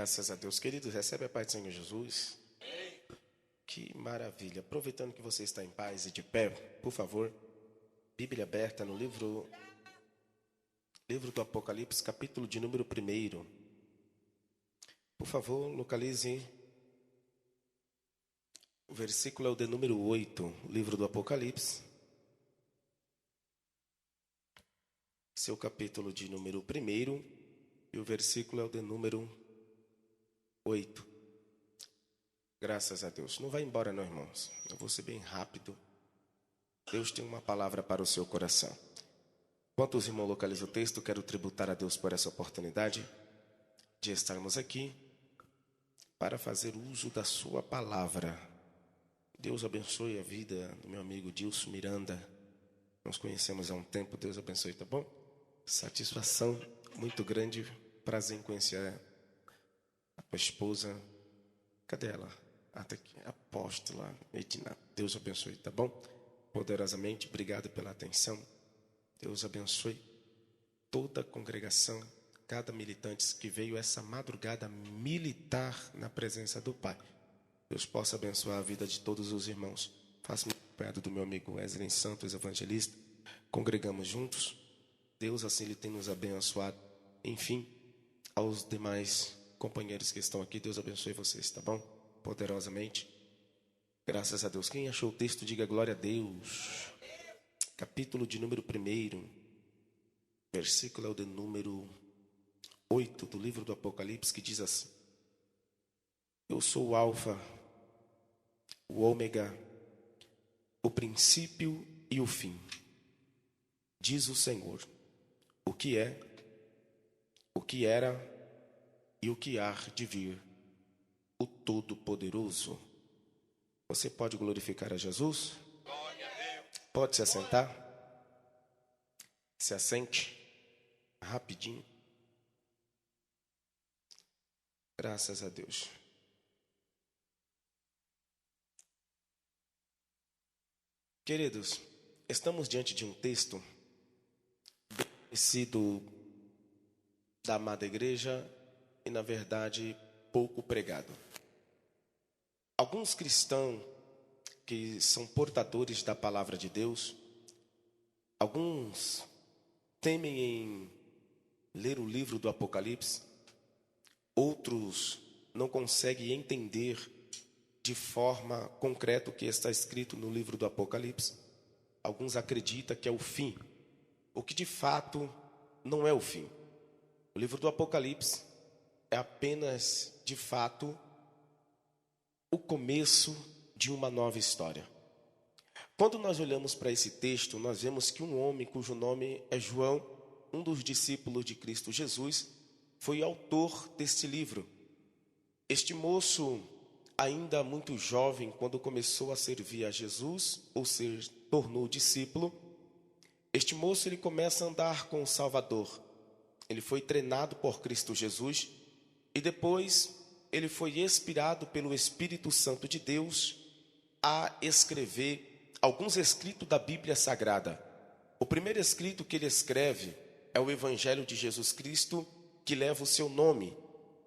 Graças a Deus. Queridos, recebe a paz do Senhor Jesus. Que maravilha. Aproveitando que você está em paz e de pé, por favor, Bíblia aberta no livro do Apocalipse, capítulo de número 1. Por favor, localize. O versículo é o de número 8, livro do Apocalipse. Seu capítulo de número 1 e o versículo é o de número 8. Graças a Deus. Não vai embora não, irmãos. Eu vou ser bem rápido. Deus tem uma palavra para o seu coração. Enquanto os irmãos localizam o texto, quero tributar a Deus por essa oportunidade de estarmos aqui para fazer uso da sua palavra. Deus abençoe a vida do meu amigo Dilson Miranda. Nós conhecemos há um tempo. Deus abençoe, tá bom? Satisfação muito grande. Prazer em conhecer a tua esposa. Cadê ela? Tá aqui. Apóstola Edna. Deus abençoe, tá bom? Poderosamente, obrigado pela atenção. Deus abençoe toda a congregação, cada militante que veio essa madrugada militar na presença do Pai. Deus possa abençoar a vida de todos os irmãos. Faça-me perto do meu amigo Wesley Santos, evangelista. Congregamos juntos. Deus assim Ele tem nos abençoado. Enfim, aos demais companheiros que estão aqui, Deus abençoe vocês, tá bom? Poderosamente. Graças a Deus. Quem achou o texto, diga glória a Deus. Capítulo de número 1, versículo é o de número 8 do livro do Apocalipse, que diz assim: Eu sou o Alfa, o Ômega, o princípio e o fim, diz o Senhor, o que é, o que era e o que há de vir, o Todo-Poderoso. Você pode glorificar a Jesus? Pode se assentar? Se assente rapidinho. Graças a Deus. Queridos, estamos diante de um texto bem conhecido da amada igreja e, na verdade, pouco pregado. Alguns cristãos que são portadores da palavra de Deus, alguns temem em ler o livro do Apocalipse, outros não conseguem entender de forma concreta o que está escrito no livro do Apocalipse. Alguns acreditam que é o fim, o que de fato não é o fim. O livro do Apocalipse é apenas, de fato, o começo de uma nova história. Quando nós olhamos para esse texto, nós vemos que um homem cujo nome é João, um dos discípulos de Cristo Jesus, foi autor deste livro. Este moço, ainda muito jovem, quando começou a servir a Jesus, ou se tornou discípulo, este moço ele começa a andar com o Salvador. Ele foi treinado por Cristo Jesus e depois ele foi inspirado pelo Espírito Santo de Deus a escrever alguns escritos da Bíblia Sagrada. O primeiro escrito que ele escreve é o Evangelho de Jesus Cristo, que leva o seu nome.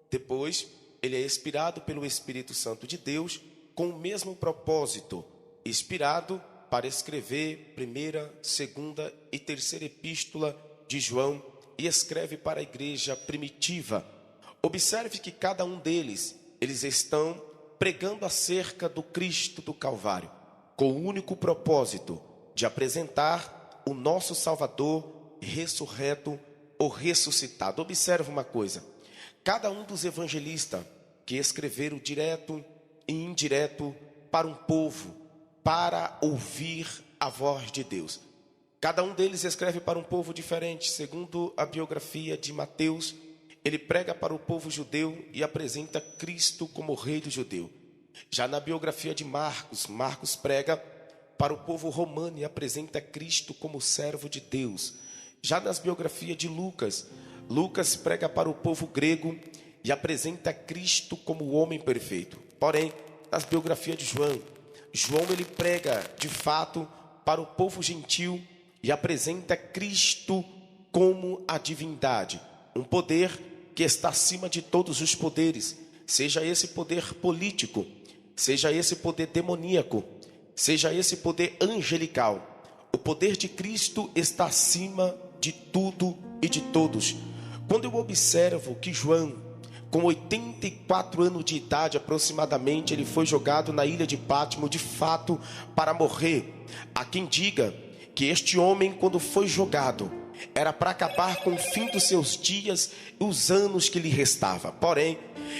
Depois, ele é inspirado pelo Espírito Santo de Deus com o mesmo propósito, inspirado para escrever primeira, segunda e terceira epístola de João, e escreve para a igreja primitiva. Observe que cada um deles, eles estão pregando acerca do Cristo do Calvário, com o único propósito de apresentar o nosso Salvador ressurreto ou ressuscitado. Observe uma coisa: cada um dos evangelistas que escreveram direto e indireto para um povo, para ouvir a voz de Deus. Cada um deles escreve para um povo diferente. Segundo a biografia de Mateus, ele prega para o povo judeu e apresenta Cristo como rei do judeu. Já na biografia de Marcos, Marcos prega para o povo romano e apresenta Cristo como servo de Deus. Já nas biografias de Lucas, Lucas prega para o povo grego e apresenta Cristo como o homem perfeito. Porém, nas biografias de João, João ele prega de fato para o povo gentil e apresenta Cristo como a divindade, um poder que está acima de todos os poderes, seja esse poder político, seja esse poder demoníaco, seja esse poder angelical. O poder de Cristo está acima de tudo e de todos. Quando eu observo que João, com 84 anos de idade aproximadamente, ele foi jogado na ilha de Pátimo, de fato, para morrer. Há quem diga que este homem, quando foi jogado, era para acabar com o fim dos seus dias e os anos que lhe restava. Porém,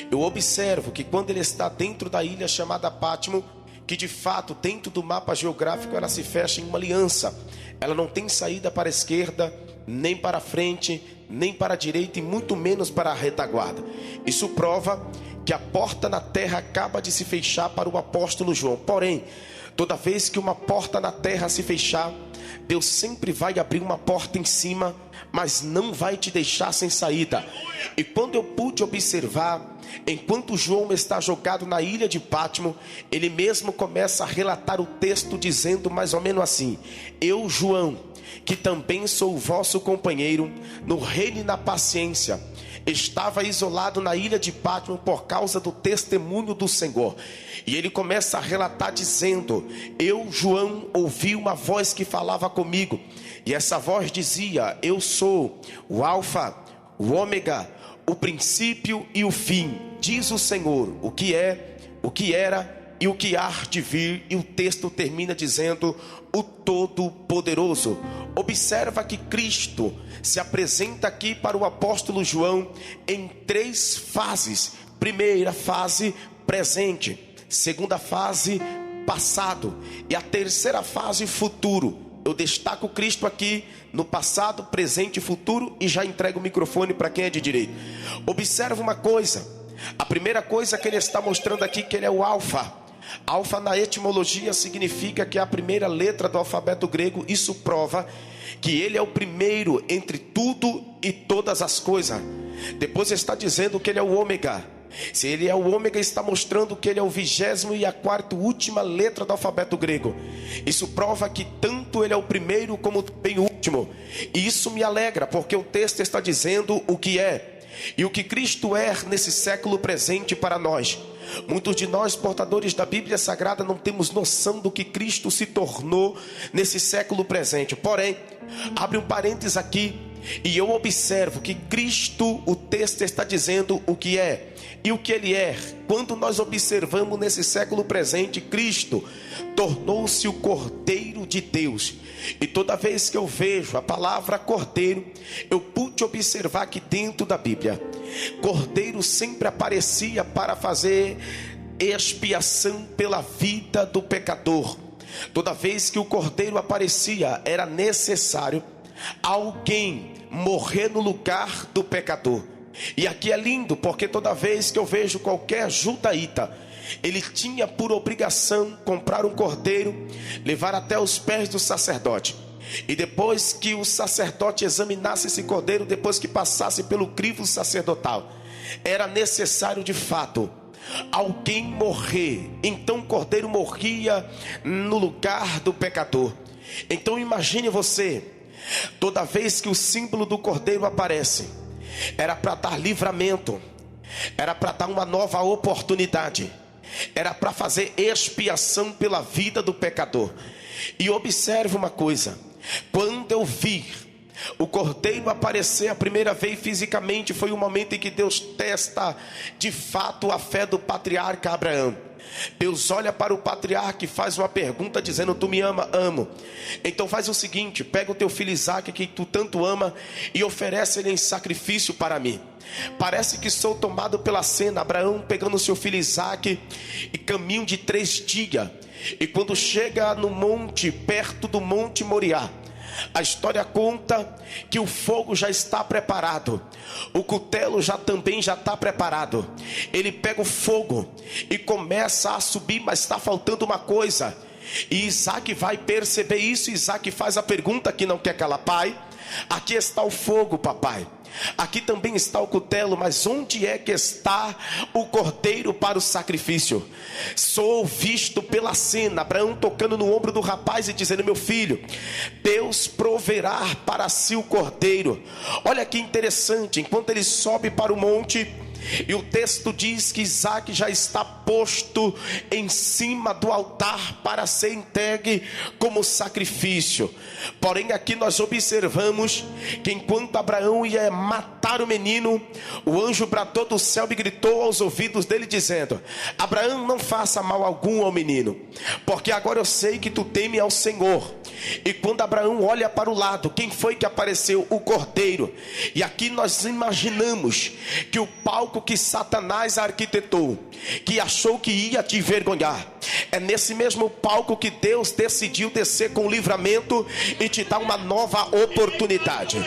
eu observo que quando ele está dentro da ilha chamada Pátimo, que de fato dentro do mapa geográfico ela se fecha em uma aliança. Ela não tem saída para a esquerda, nem para a frente, nem para a direita e muito menos para a retaguarda. Isso prova que a porta na terra acaba de se fechar para o apóstolo João. Porém, toda vez que uma porta na terra se fechar, Deus sempre vai abrir uma porta em cima, mas não vai te deixar sem saída. E quando eu pude observar, enquanto João está jogado na ilha de Pátimo, ele mesmo começa a relatar o texto dizendo mais ou menos assim: eu, João, que também sou o vosso companheiro no reino e na paciência, estava isolado na ilha de Pátimo por causa do testemunho do Senhor. E ele começa a relatar dizendo: eu, João, ouvi uma voz que falava comigo, e essa voz dizia: eu sou o Alfa, o Ômega, o princípio e o fim, diz o Senhor, o que é, o que era e o que há de vir. E o texto termina dizendo: o Todo-Poderoso. Observa que Cristo se apresenta aqui para o apóstolo João em 3 fases. Primeira fase, presente. Segunda fase, passado. E a terceira fase, futuro. Eu destaco Cristo aqui no passado, presente e futuro, e já entrego o microfone para quem é de direito. Observa uma coisa. A primeira coisa que ele está mostrando aqui, que ele é o Alfa. Alfa na etimologia significa que é a primeira letra do alfabeto grego. Isso prova que ele é o primeiro entre tudo e todas as coisas. Depois está dizendo que ele é o Ômega. Se ele é o Ômega, está mostrando que ele é o 20º e a 4ª última letra do alfabeto grego. Isso prova que tanto ele é o primeiro como também o último. E isso me alegra, porque o texto está dizendo o que é e o que Cristo é nesse século presente para nós. Muitos de nós, portadores da Bíblia Sagrada, não temos noção do que Cristo se tornou nesse século presente. Porém, abre um parênteses aqui, e eu observo que Cristo, o texto está dizendo o que é e o que ele é. Quando nós observamos nesse século presente, Cristo tornou-se o Cordeiro de Deus. E toda vez que eu vejo a palavra Cordeiro, eu pude observar que dentro da Bíblia, Cordeiro sempre aparecia para fazer expiação pela vida do pecador. Toda vez que o Cordeiro aparecia, era necessário alguém morrer no lugar do pecador. E aqui é lindo, porque toda vez que eu vejo qualquer judaíta, ele tinha por obrigação comprar um cordeiro, levar até os pés do sacerdote. E depois que o sacerdote examinasse esse cordeiro, depois que passasse pelo crivo sacerdotal, era necessário de fato alguém morrer. Então o cordeiro morria no lugar do pecador. Então imagine você, toda vez que o símbolo do cordeiro aparece, era para dar livramento, era para dar uma nova oportunidade, era para fazer expiação pela vida do pecador. E observe uma coisa: quando eu vi o cordeiro aparecer a primeira vez fisicamente, foi o momento em que Deus testa de fato a fé do patriarca Abraão. Deus olha para o patriarca e faz uma pergunta dizendo: tu me ama? Amo. Então faz o seguinte, pega o teu filho Isaque, que tu tanto ama, e oferece ele em sacrifício para mim. Parece que sou tomado pela cena, Abraão pegando o seu filho Isaque e caminho de 3 dias. E quando chega no monte, perto do monte Moriá, a história conta que o fogo já está preparado, o cutelo também está preparado. Ele pega o fogo e começa a subir, mas está faltando uma coisa. E Isaque vai perceber isso. Isaque faz a pergunta que não quer calar: pai, Aqui está o fogo, papai. Aqui também está o cutelo, mas onde é que está o cordeiro para o sacrifício? Sou visto pela cena, Abraão tocando no ombro do rapaz e dizendo: meu filho, Deus proverá para si o cordeiro. Olha que interessante, enquanto ele sobe para o monte, e o texto diz que Isaac já está posto em cima do altar para ser entregue como sacrifício. Porém aqui nós observamos que enquanto Abraão ia matar o menino, o anjo bradou do céu e gritou aos ouvidos dele dizendo: Abraão, não faça mal algum ao menino, porque agora eu sei que tu teme ao Senhor. E quando Abraão olha para o lado, quem foi que apareceu? O cordeiro. E aqui nós imaginamos que o palco que Satanás arquitetou, que achou que ia te envergonhar, é nesse mesmo palco que Deus decidiu descer com livramento e te dar uma nova oportunidade.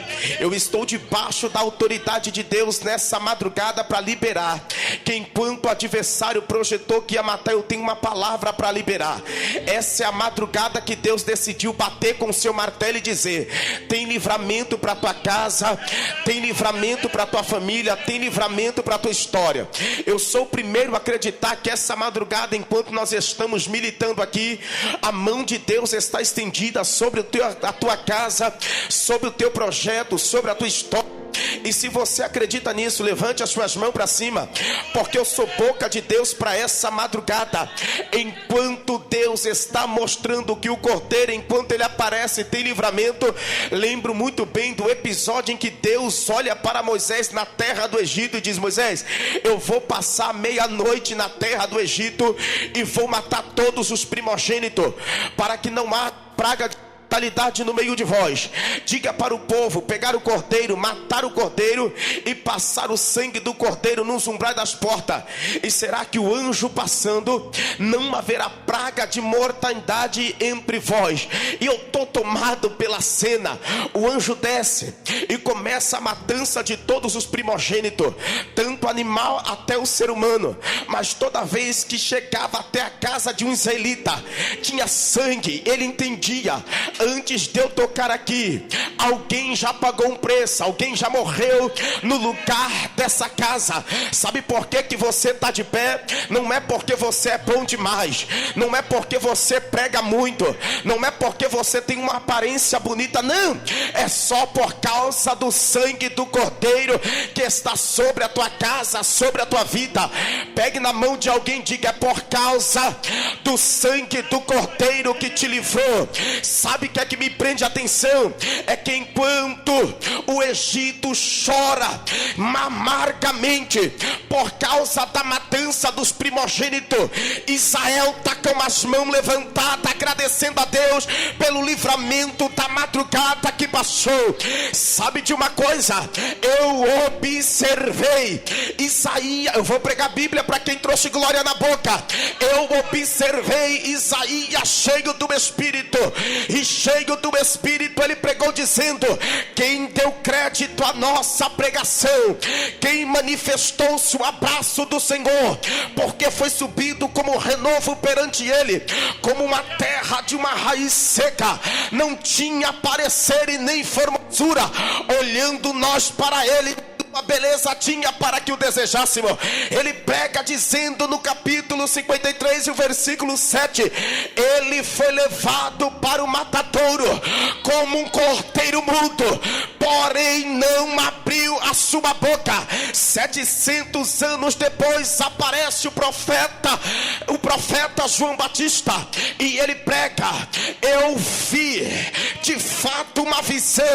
Eu estou debaixo da autoridade de Deus nessa madrugada para liberar, que enquanto o adversário projetou que ia matar, eu tenho uma palavra para liberar. Essa é a madrugada que Deus decidiu bater com o seu martelo e dizer: tem livramento para tua casa, tem livramento para tua família, tem livramento para tua história. Eu sou o primeiro a acreditar que essa madrugada, enquanto nós estamos militando aqui, a mão de Deus está estendida sobre a tua casa, sobre o teu projeto, sobre a tua história. E se você acredita nisso, levante as suas mãos para cima, porque eu sou boca de Deus para essa madrugada. Enquanto Deus está mostrando que o cordeiro, enquanto ele aparece, tem livramento. Lembro muito bem do episódio em que Deus olha para Moisés na terra do Egito e diz: Moisés, eu vou passar meia-noite na terra do Egito e vou matar todos os primogênitos, para que não há praga de no meio de vós. Diga para o povo pegar o cordeiro, matar o cordeiro e passar o sangue do cordeiro nos umbrais das portas. E será que o anjo passando, não haverá praga de mortandade entre vós. E eu estou tomado pela cena. O anjo desce e começa a matança de todos os primogênitos, tanto animal até o ser humano. Mas toda vez que chegava até a casa de um israelita, tinha sangue. Ele entendia: antes de eu tocar aqui, alguém já pagou um preço, alguém já morreu no lugar dessa casa. Sabe por que você está de pé? Não é porque você é bom demais, não é porque você prega muito, não é porque você tem uma aparência bonita, não. É só por causa do sangue do cordeiro que está sobre a tua casa, sobre a tua vida. Pegue na mão de alguém e diga: é por causa do sangue do cordeiro que te livrou. Sabe que é que me prende a atenção? É que enquanto o Egito chora amargamente por causa da matança dos primogênitos, Israel está com as mãos levantadas, agradecendo a Deus pelo livramento da madrugada que passou. Sabe de uma coisa? Eu observei Isaías. Eu vou pregar a Bíblia para quem trouxe glória na boca. Eu observei Isaías cheio do Espírito, e cheio do Espírito ele pregou dizendo: quem deu crédito à nossa pregação, quem manifestou-se o abraço do Senhor, porque foi subido como renovo perante ele, como uma terra de uma raiz seca, não tinha parecer e nem formosura, olhando nós para ele, uma beleza tinha para que o desejássemos. Ele prega dizendo no capítulo 53 e o versículo 7: ele foi levado para o matadouro como um cordeiro mudo, porém não abriu a sua boca. 700 anos depois aparece o profeta João Batista, e ele prega: eu vi de fato uma visão.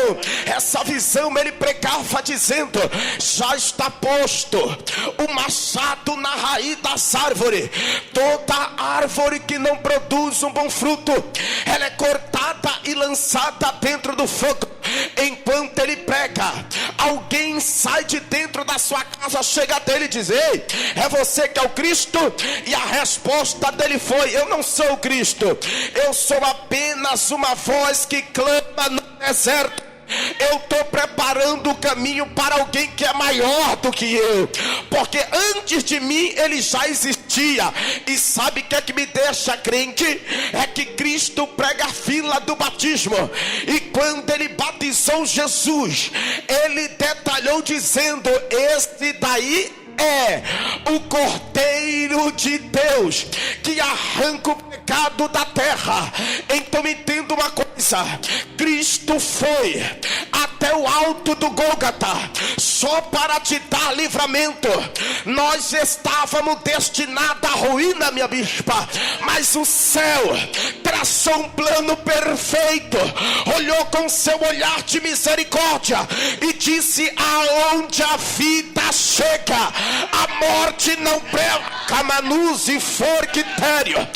Essa visão ele pregava dizendo: já está posto o machado na raiz das árvores. Toda árvore que não produz um bom fruto, ela é cortada e lançada dentro do fogo. Enquanto ele prega, alguém sai de dentro da sua casa, chega dele e diz: ei, é você que é o Cristo? E a resposta dele foi: eu não sou o Cristo, eu sou apenas uma voz que clama no deserto. eu estou preparando o caminho para alguém que é maior do que eu, porque antes de mim ele já existia. E sabe o que é que me deixa crente? É que Cristo prega a fila do batismo, e quando ele batizou Jesus, ele detalhou dizendo: este daí é o Cordeiro de Deus que arranca o pecado da terra. Então entenda uma coisa: Cristo foi até o alto do Gólgota só para te dar livramento. Nós estávamos destinados à ruína, minha bispa, mas o céu traçou um plano perfeito, olhou com seu olhar de misericórdia e disse: aonde a vida chega, a morte não preca manus e forquitério.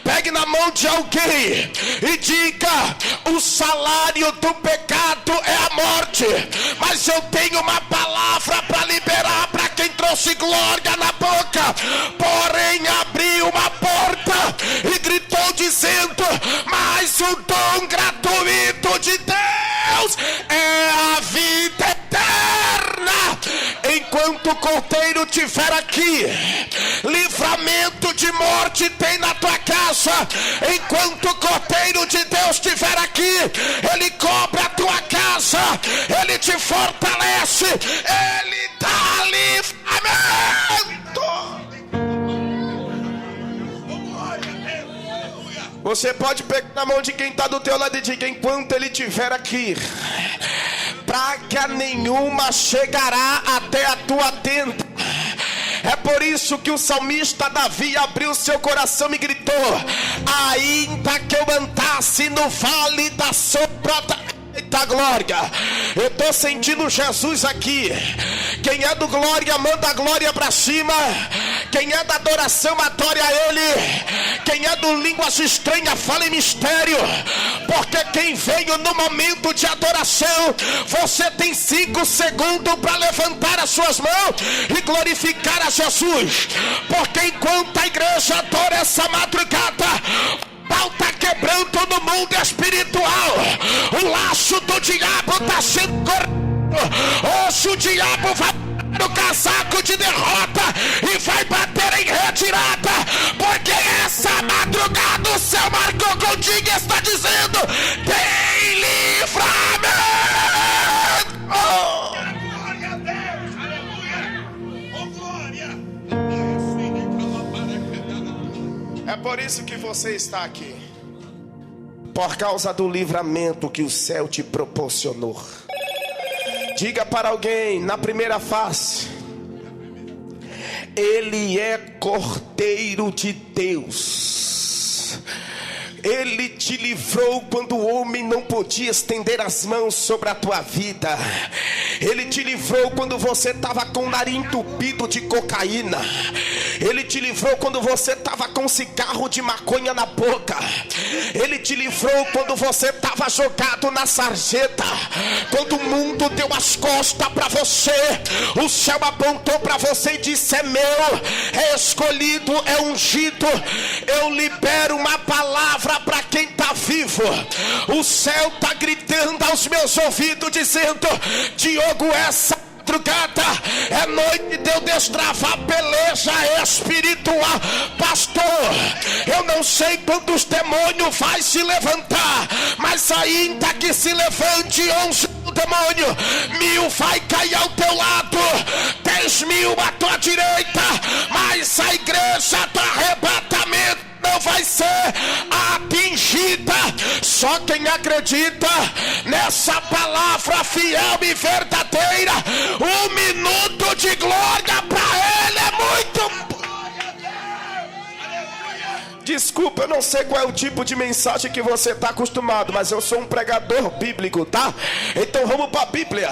Pegue na mão de alguém e diga: o salário do pecado é a morte, mas eu tenho uma palavra para liberar para quem trouxe glória na boca. Porém abriu uma porta e gritou dizendo: mas o dom gratuito de Deus é a vida eterna. Enquanto o Cordeiro estiver aqui, livramento de morte tem na tua casa. Enquanto o Cordeiro de Deus estiver aqui, ele cobre a tua casa, ele te fortalece, ele dá livramento. Você pode pegar na mão de quem está do teu lado e diga: enquanto ele estiver aqui, praga nenhuma chegará até a tua tenda. É por isso que o salmista Davi abriu seu coração e gritou: ainda que eu andasse no vale da sombra da glória. Eu estou sentindo Jesus aqui. Quem é do glória, manda a glória para cima. Quem é da adoração, adore a ele. Quem é do línguas estranhas, fala em mistério. Porque quem veio no momento de adoração, você tem 5 segundos para levantar as suas mãos e glorificar a Jesus. Porque enquanto a igreja adora essa madrugada, pau está quebrando no mundo espiritual. O laço do diabo está sendo cortado. Hoje o diabo vai no casaco de derrota e vai bater em retirada, porque essa madrugada o céu marcou contigo e está dizendo: tem livramento. Glória a Deus, aleluia, oh glória. É por isso que você está aqui, por causa do livramento que o céu te proporcionou. Diga para alguém na primeira face: ele é Cordeiro de Deus. Ele te livrou quando o homem não podia estender as mãos sobre a tua vida. Ele te livrou quando você estava com o nariz entupido de cocaína. Ele te livrou quando você estava com cigarro de maconha na boca. Ele te livrou quando você estava jogado na sarjeta. Quando o mundo deu as costas para você, o céu apontou para você e disse: é meu, é escolhido, é ungido. Eu libero uma palavra para quem está vivo. O céu está gritando aos meus ouvidos dizendo: Diogo, essa madrugada é noite de eu destravar peleja espiritual. Pastor, eu não sei quantos demônios vai se levantar, mas ainda que se levante 11 demônio, 1000 vai cair ao teu lado, 10.000 à tua direita, mas a igreja do arrebatamento não vai ser atingida. Só quem acredita nessa palavra fiel e verdadeira, 1 minuto de glória para ele é muito. Desculpa, eu não sei qual é o tipo de mensagem que você está acostumado, mas eu sou um pregador bíblico, tá? Então vamos para a Bíblia.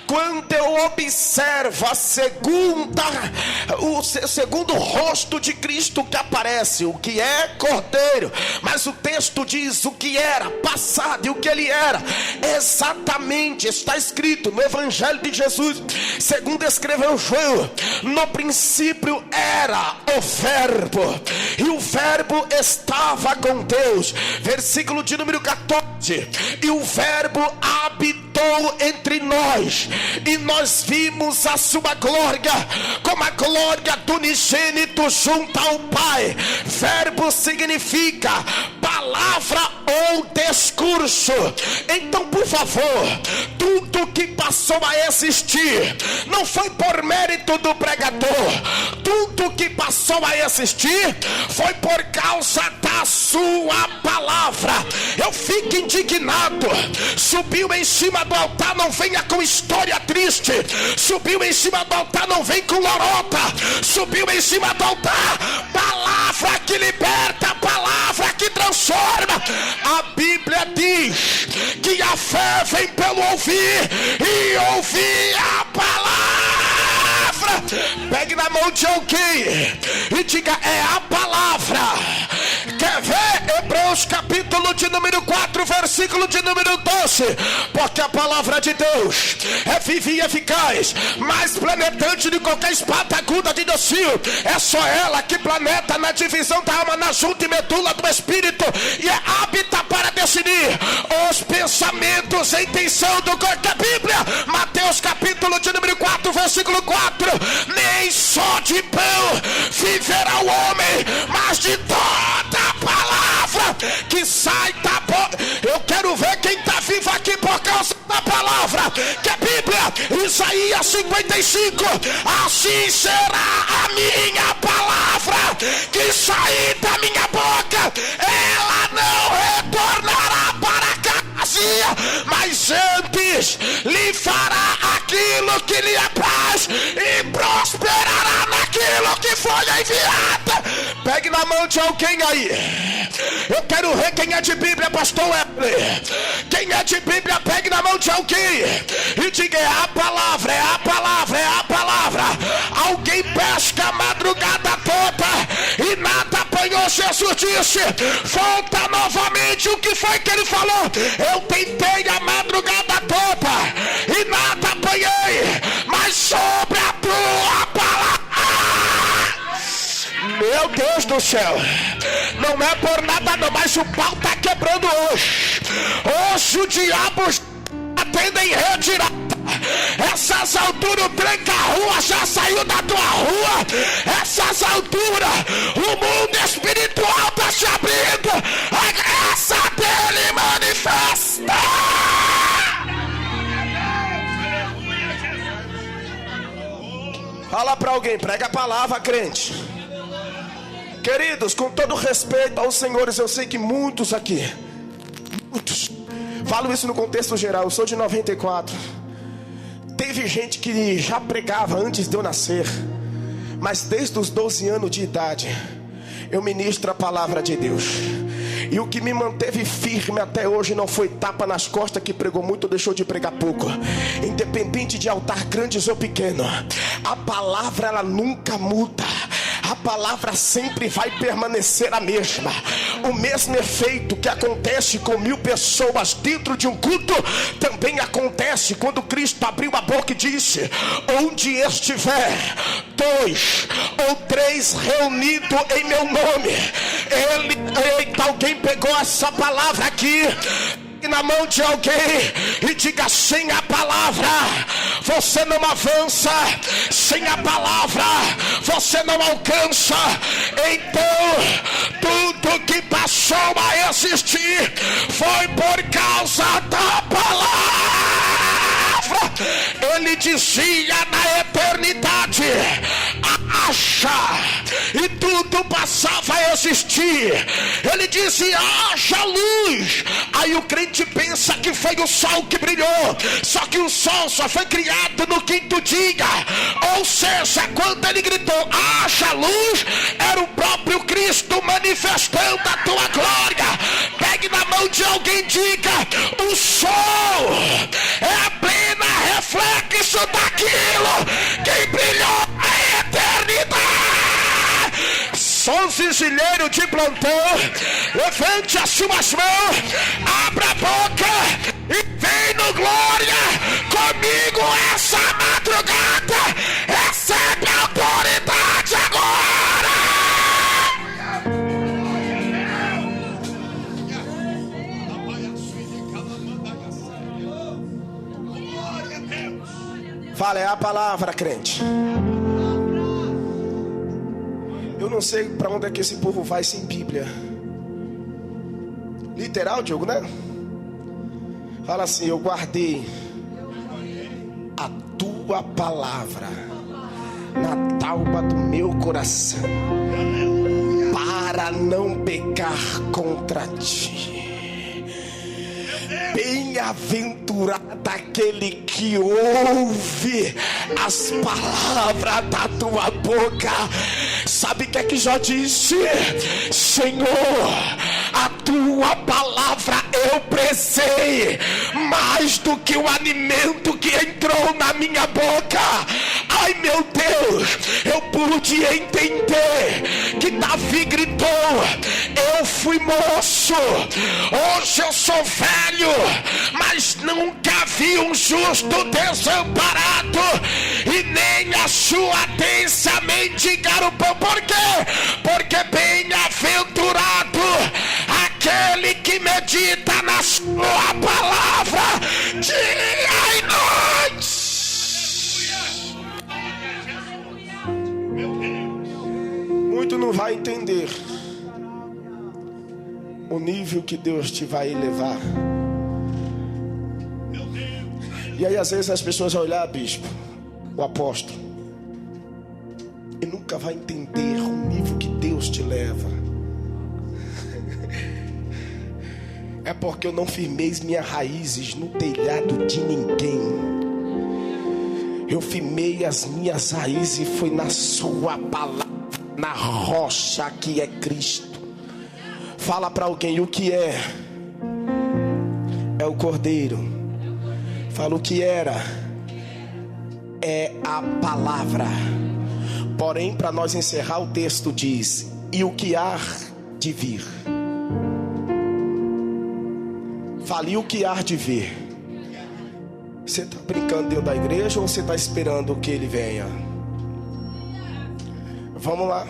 Quando eu observo o segundo rosto de Cristo que aparece, o que é Cordeiro, mas o texto diz o que era passado e o que ele era. Exatamente, está escrito no Evangelho de Jesus, segundo escreveu João: no princípio era o Verbo, e o Verbo verbo estava com Deus. Versículo de número 14. E o verbo habitou entre nós, e nós vimos a sua glória, como a glória do unigênito junto ao Pai. Verbo significa palavra ou discurso. Então, por favor, tudo que passou a existir não foi por mérito do pregador. Tudo que passou a existir foi por causa da sua palavra. Eu fico indignado. Subiu em cima do altar, não venha com história triste. Subiu em cima do altar, não vem com lorota. Subiu em cima do altar, palavra que liberta, palavra que transforma. A Bíblia diz que a fé vem pelo ouvir, e ouvir a palavra. Pegue na mão de alguém e diga: é a palavra. Quer ver? Hebreus capítulo de número 4, versículo de número 12. Porque a palavra de Deus é viva e eficaz, mais penetrante de qualquer espada aguda de dois fios. É só ela que planeta na divisão da alma, na junta e medula do espírito, e é apta para decidir os pensamentos e intenção do corpo. Da Bíblia, Mateus capítulo de número 4, versículo 4. Nem só de pão viverá o homem, mas de toda a palavra que sai da boca. Eu quero ver quem está vivo aqui por causa da palavra, que a Bíblia, Isaías 55, assim será a minha palavra que sair da minha boca, ela não retornará para cá vazia, mas antes lhe fará aquilo que lhe apraz e prosperará naquilo que foi enviado. Pegue na mão de alguém aí. Eu quero ver quem é de Bíblia, pastor Wesley. Quem é de Bíblia, pegue na mão de alguém e diga: é a palavra, é a palavra, é a palavra. Alguém pesca a madrugada toda e nada apanhou. Jesus disse: volta novamente. O que foi que ele falou? Eu tentei a madrugada toda e nada apanhei, mas sobre a tua palavra. Meu Deus do céu, não é por nada não, mas o pau está quebrando hoje. Hoje o diabo atende em retirada. Essas alturas, o tranca-rua já saiu da tua rua. Essas alturas, o mundo espiritual está se abrindo. A graça dele manifesta. Fala para alguém, prega a palavra, crente. Queridos, com todo respeito aos senhores, eu sei que muitos aqui, falo isso no contexto geral, eu sou de 94. Teve gente que já pregava antes de eu nascer, mas desde os 12 anos de idade eu ministro a palavra de Deus. E o que me manteve firme até hoje não foi tapa nas costas que pregou muito ou deixou de pregar pouco. Independente de altar grandes ou pequeno, a palavra ela nunca muda. A palavra sempre vai permanecer a mesma. O mesmo efeito que acontece com 1000 pessoas dentro de um culto, também acontece quando Cristo abriu a boca e disse: onde estiver 2 ou 3 reunidos em meu nome, ele... Eita, alguém pegou essa palavra aqui na mão de alguém e diga: sem a palavra você não avança, sem a palavra você não alcança. Então tudo que passou a existir foi por causa da palavra. Ele dizia na eternidade: haja, e tudo passava a existir. Ele dizia: haja luz. Aí o crente pensa que foi o sol que brilhou, só que o sol só foi criado no 5º dia. Ou seja, quando ele gritou haja luz, era o próprio Cristo manifestando a tua glória. Pegue na mão de alguém e diga: o sol é a plena reflexo daquilo que brilhou a eternidade. Sou zizilheiro de plantão, levante as suas mãos, abra a boca e vem no glória comigo essa madrugada. Recebe a autoridade agora. Fala, é a palavra, crente. Eu não sei para onde é que esse povo vai sem Bíblia. Literal, Diogo, né? Fala assim: eu guardei a tua palavra na tábua do meu coração, para não pecar contra ti. Bem-aventurado aquele que ouve as palavras da tua boca. Sabe o que é que Jó disse? Senhor, a tua palavra eu prezei mais do que o alimento que entrou na minha boca. Ai, meu Deus, eu pude entender que Davi gritou: eu fui moço, hoje eu sou velho, mas nunca vi um justo desamparado, e nem a sua densa mendigar o pão. Por quê? Porque bem-aventurado aquele que medita na sua palavra dia e noite. Muito não vai entender o nível que Deus te vai elevar. E aí às vezes as pessoas vão olhar, bispo, o apóstolo, e nunca vai entender o nível que Deus te leva. É porque eu não firmei minhas raízes no telhado de ninguém. Eu firmei as minhas raízes e foi na sua palavra, na rocha que é Cristo. Fala para alguém: o que é o Cordeiro. Fala: o que era é a palavra. Porém, para nós encerrar, o texto diz: e o que há de vir. Fale: o que há de vir. Você está brincando dentro da igreja ou você está esperando que ele venha? Vamos lá.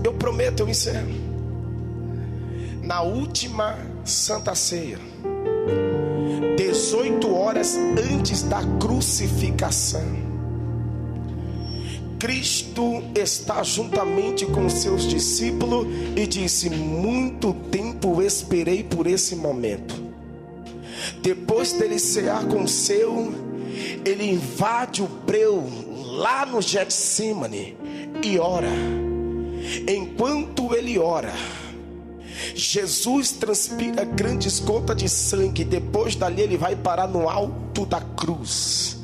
Eu prometo, eu encerro. Na última Santa Ceia, 18 horas antes da crucificação, Cristo está juntamente com seus discípulos e disse: muito tempo esperei por esse momento. Depois dele cear com o seu, ele invade o breu lá no Getsemane e ora. Enquanto ele ora, Jesus transpira grandes gotas de sangue. Depois dali ele vai parar no alto da cruz.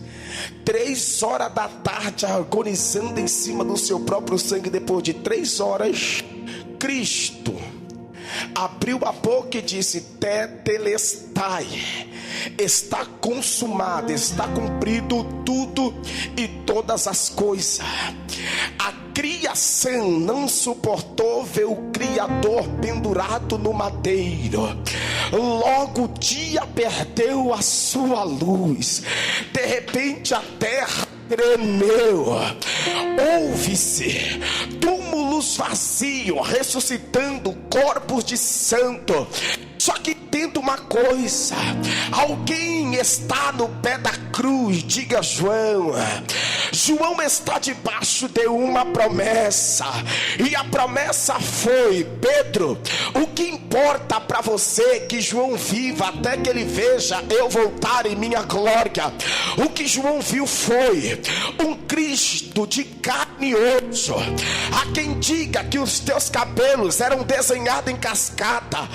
3 horas da tarde, agonizando em cima do seu próprio sangue. Depois de 3 horas, Cristo abriu a boca e disse: tetelestai, está consumado, está cumprido tudo e todas as coisas. A criação não suportou ver o Criador pendurado no madeiro. Logo o dia perdeu a sua luz. De repente a terra tremeu. Ouve-se túmulos vazios, ressuscitando corpos de santo. Só que entenda uma coisa: alguém está no pé da cruz. Diga João. João está debaixo de uma promessa, e a promessa foi: Pedro, o que importa para você que João viva até que ele veja eu voltar em minha glória? O que João viu foi um Cristo de carne e osso. Há quem diga que os teus cabelos eram desenhados em cascata,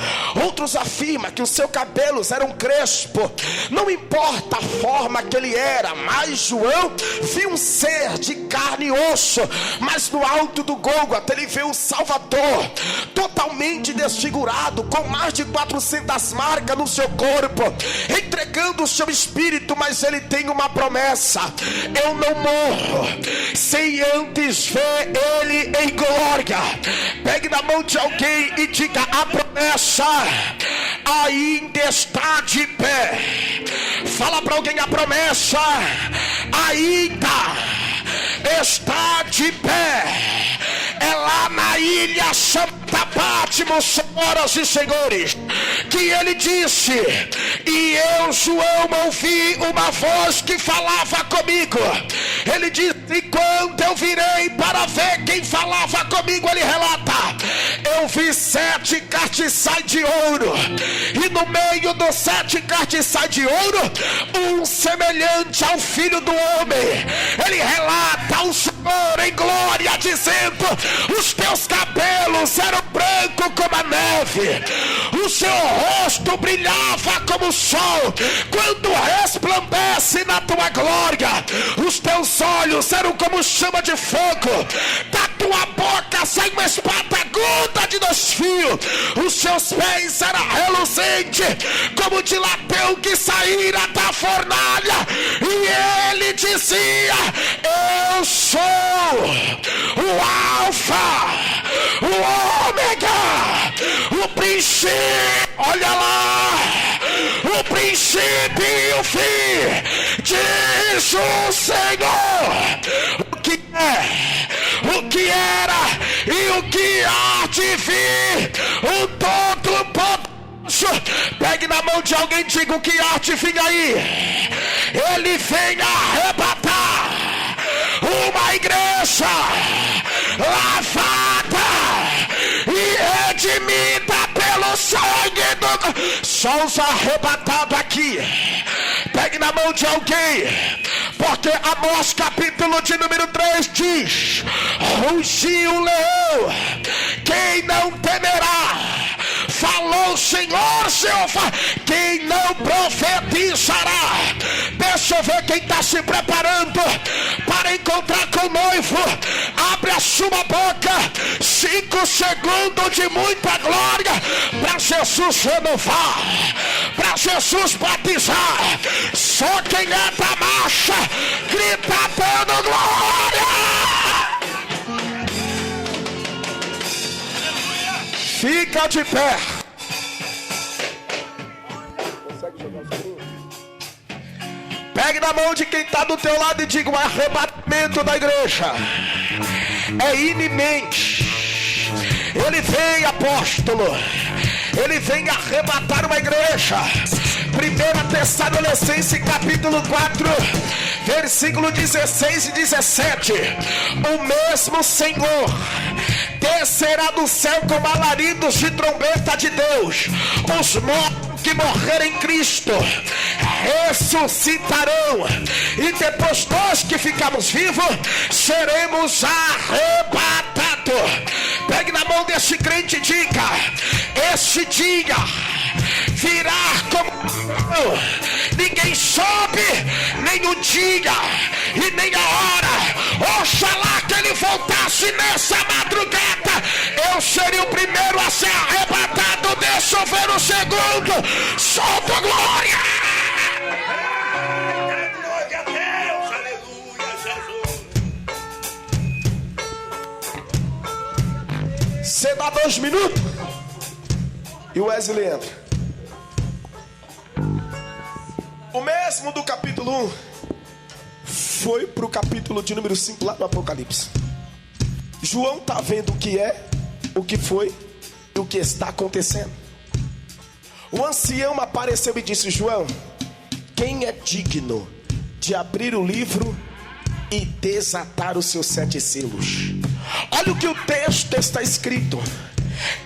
outros afirmam que os seus cabelos eram crespo. Não importa a forma que ele era, mas João viu um ser de carne e osso. Mas no alto do Gólgota ele vê o Salvador, totalmente desfigurado, com mais de 400 marcas no seu corpo, entregando o seu espírito. Mas ele tem uma promessa: eu não morro sem antes ver ele em glória. Pegue na mão de alguém e diga: a promessa ainda está de pé. Fala para alguém: a promessa ainda está de pé. É lá na ilha chamada porta Patmos, senhoras e senhores, que ele disse: e eu, João, ouvi uma voz que falava comigo. Ele disse: e quando eu virei para ver quem falava comigo, ele relata, eu vi 7 castiçais de ouro, e no meio dos 7 castiçais de ouro, um semelhante ao Filho do Homem. Ele relata o Senhor em glória, dizendo: os teus cabelos eram brancos como a neve, o seu rosto brilhava como o sol quando resplandece na tua glória, os teus olhos eram como chama de fogo, da tua boca sai uma espada aguda de 2 fios, os seus pés eram reluzentes como de latão que saíra da fornalha, e ele dizia: eu sou o Alfa, o Ômega, o princípio, olha lá, o princípio e o fim, diz o Senhor, o que é, o que era e o que há de vir, o Todo-Poderoso. Pegue na mão de alguém e diga: o que há de vir aí? Ele vem arrebatar uma igreja lavada e redimida pelo sangue do... Só os arrebatados aqui. Pegue na mão de alguém, porque Amós capítulo de número 3 diz: rugiu o leão, quem não temerá? Falou o Senhor Jeová, quem não profetizará? Deixa eu ver quem está se preparando para encontrar com o noivo. Abre a sua boca, 5 segundos de muita glória para Jesus renovar, para Jesus batizar. Só quem é da marcha grita dando glória. Fica de pé. Pegue na mão de quem está do teu lado e diga: o arrebatamento da igreja é iminente. Ele vem, apóstolo, ele vem arrebatar uma igreja. 1 Tessalonicenses capítulo 4, versículo 16 e 17. O mesmo Senhor descerá do céu com alaridos de trombeta de Deus. Os mortos que morrerem em Cristo ressuscitarão, e depois nós que ficamos vivos seremos arrebatados. Pegue na mão desse crente e diga: esse dia virá como ninguém soube nem o dia e nem a hora. Oxalá que ele voltasse nessa madrugada, eu seria o primeiro a ser arrebatado. Deixa eu ver o segundo. Solta a glória. Glória a Deus, aleluia, Jesus. Você dá 2 minutos e o Wesley entra. O mesmo do capítulo 1 foi para o capítulo de número 5 lá no Apocalipse. João está vendo o que é, o que foi e o que está acontecendo. O ancião apareceu e disse: João, quem é digno de abrir o livro e desatar os seus 7 selos? Olha o que o texto está escrito: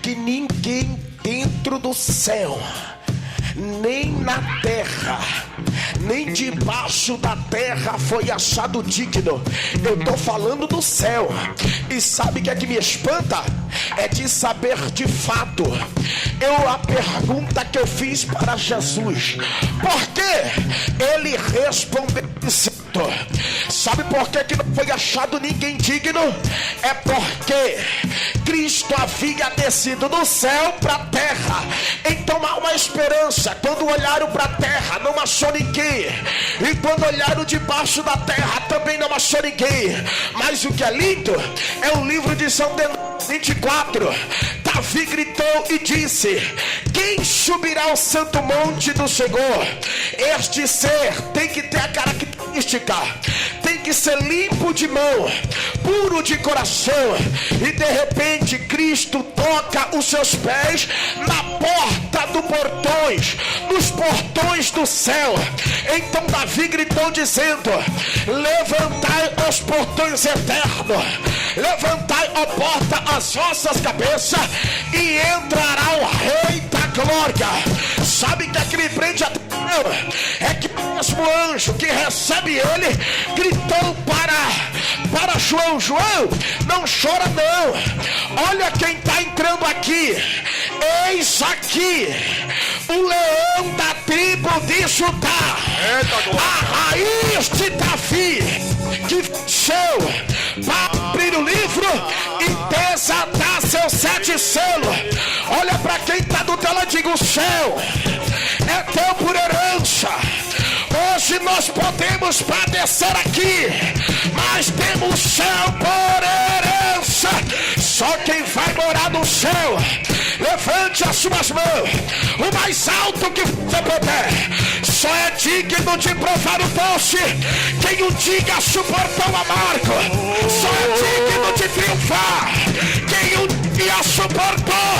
que ninguém dentro do céu, nem na terra, nem debaixo da terra foi achado digno. Eu estou falando do céu. E sabe o que é que me espanta? É de saber de fato. A pergunta que eu fiz para Jesus: por que ele respondeu dizendo: sabe por que não foi achado ninguém digno? É porque Cristo havia descido do céu para a terra. Então há uma esperança. Quando olharam para a terra, não achou ninguém, e quando olharam debaixo da terra, também não achou ninguém. Mas o que é lindo é o livro de São 24. Está Davi gritou e disse: quem subirá ao santo monte do Senhor? Este ser tem que ter a característica, tem que ser limpo de mão, puro de coração. E de repente Cristo toca os seus pés na porta dos portões, nos portões do céu. Então Davi gritou dizendo: levantai os portões eternos, levantai, ó porta, as vossas cabeças, e entrará o Rei da Glória. Sabe que aqui me prende a atenção é que o mesmo anjo que recebe ele gritou para João: João, não chora não, olha quem está entrando aqui, eis aqui o leão da tribo de Judá, a raiz de Davi, que venceu para abrir o livro e desatar seus 7 selos. Olha para quem está do teu lado, diga: o céu é teu por herança. Hoje nós podemos padecer aqui, mas temos o céu por herança. Só quem vai morar no céu, levante as suas mãos o mais alto que você puder. Só é digno de provar o doce quem um dia suportou o amargo. Só é digno de triunfar quem um dia suportou